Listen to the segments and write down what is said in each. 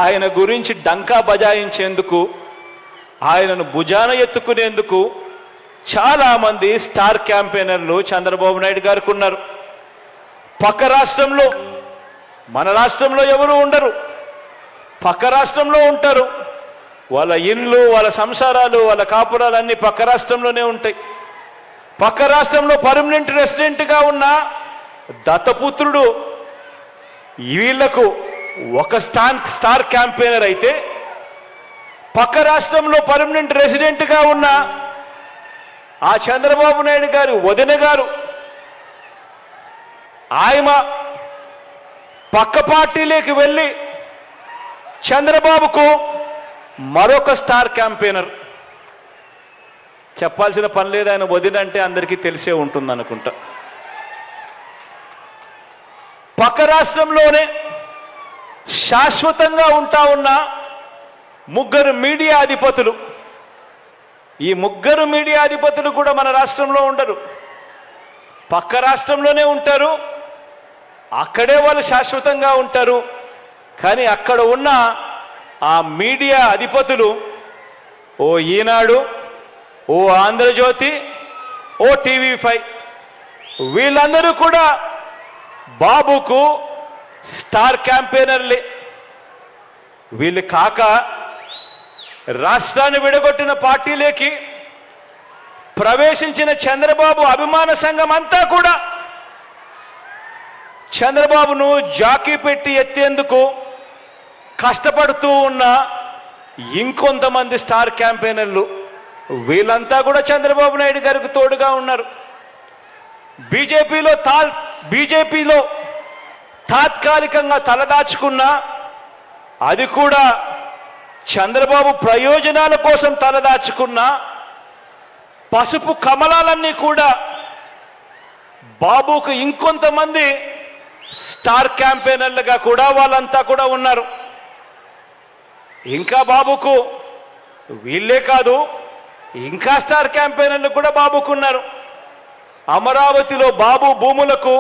ఆయన గురించి డంకా బజాయించేందుకు, ఆయనను భుజాన ఎత్తుకునేందుకు చాలామంది స్టార్ క్యాంపెయినర్లు చంద్రబాబు నాయుడు గారికి ఉన్నారు. పక్క రాష్ట్రంలో, మన రాష్ట్రంలో ఎవరు ఉండరు, పక్క రాష్ట్రంలో ఉంటారు. వాళ్ళ ఇళ్ళు, వాళ్ళ సంసారాలు, వాళ్ళ కాపురాలు అన్నీ పక్క రాష్ట్రంలోనే ఉంటాయి. పక్క రాష్ట్రంలో పర్మనెంట్ రెసిడెంట్గా ఉన్న దత్తపుత్రుడు వీళ్లకు ఒక స్టార్ క్యాంపెయినర్ అయితే, పక్క రాష్ట్రంలో పర్మనెంట్ రెసిడెంట్గా ఉన్న ఆ చంద్రబాబు నాయుడు గారి వదిన గారు, ఆయన పక్క పార్టీలోకి వెళ్ళి చంద్రబాబుకు మరొక స్టార్ క్యాంపెయినర్. చెప్పాల్సిన పని లేదు, ఆయన వదిన అంటే అందరికీ తెలిసే ఉంటుంది అనుకుంటా. పక్క రాష్ట్రంలోనే శాశ్వతంగా ఉంటా ఉన్న ముగ్గురు మీడియా అధిపతులు, ఈ ముగ్గురు మీడియా అధిపతులు కూడా మన రాష్ట్రంలో ఉండరు, పక్క రాష్ట్రంలోనే ఉంటారు. అక్కడే వాళ్ళు శాశ్వతంగా ఉంటారు. కానీ అక్కడ ఉన్న ఆ మీడియా అధిపతులు, ఓ ఈనాడు, ఓ ఆంధ్రజ్యోతి, ఓ టీవీ5, వీళ్ళందరూ కూడా బాబుకు స్టార్ క్యాంపెయినర్లే. వీళ్ళు కాక రాష్ట్రాన్ని విడగొట్టిన పార్టీలోకి ప్రవేశించిన చంద్రబాబు అభిమాన సంఘం అంతా కూడా చంద్రబాబును జాకీ పెట్టి ఎత్తేందుకు కష్టపడుతూ ఉన్న ఇంకొంతమంది స్టార్ క్యాంపెయినర్లు, వీళ్ళంతా కూడా చంద్రబాబు నాయుడు గారికి తోడుగా ఉన్నారు. బీజేపీలో తాత్కాలికంగా తలదాచుకున్నా, అది కూడా చంద్రబాబు ప్రయోజనాల కోసం తలదాచుకున్న పసుపు కమలాలన్నీ కూడా బాబుకు ఇంకొంతమంది స్టార్ క్యాంపెయినర్లుగా కూడా వాళ్ళంతా కూడా ఉన్నారు. ఇంకా బాబుకు వీళ్ళే కాదు, ఇంకా స్టార్ క్యాంపెయినర్లు కూడా బాబుకున్నారు. అమరావతిలో బాబు భూములకు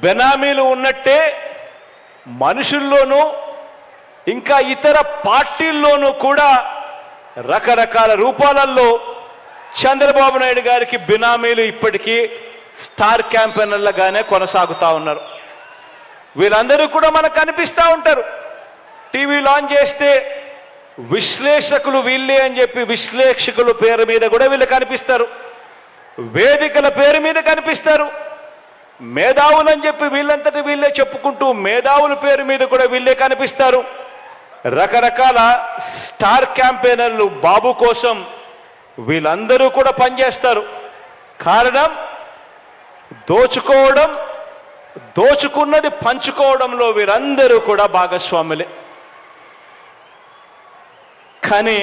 బెనామీలు ఉన్నట్టే మనుషుల్లోనూ ఇంకా ఇతర పార్టీల్లోనూ కూడా రకరకాల రూపాలలో చంద్రబాబు నాయుడు గారికి బినామీలు ఇప్పటికీ స్టార్ క్యాంపెయినర్లుగానే కొనసాగుతూ ఉన్నారు. వీళ్ళందరూ కూడా మనకు కనిపిస్తూ ఉంటారు. టీవీ లాంచ్ చేస్తే విశ్లేషకులు వీళ్ళే అని చెప్పి విశ్లేషకుల పేరు మీద కూడా వీళ్ళు కనిపిస్తారు, వేదికల పేరు మీద కనిపిస్తారు. మేధావులని చెప్పి వీళ్ళంతటి వీళ్ళే చెప్పుకుంటూ మేధావుల పేరు మీద కూడా వీళ్ళే కనిపిస్తారు. రకరకాల స్టార్ క్యాంపెయినర్లు బాబు కోసం వీళ్ళందరూ కూడా పనిచేస్తారు. కారణం దోచుకోవడం, దోచుకున్నది పంచుకోవడంలో వీరందరూ కూడా భాగస్వాములే. కానీ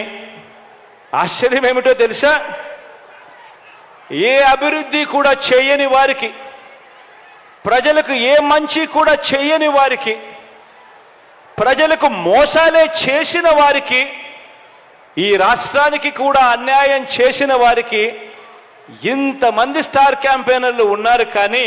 ఆశ్చర్యం ఏమిటో తెలుసా? ఏ అభివృద్ధి కూడా చేయని వారికి, ప్రజలకు ఏ మంచి కూడా చేయని వారికి, ప్రజలకు మోసాలే చేసిన వారికి, ఈ రాష్ట్రానికి కూడా అన్యాయం చేసిన వారికి ఇంతమంది స్టార్ క్యాంపెయినర్లు ఉన్నారు. కానీ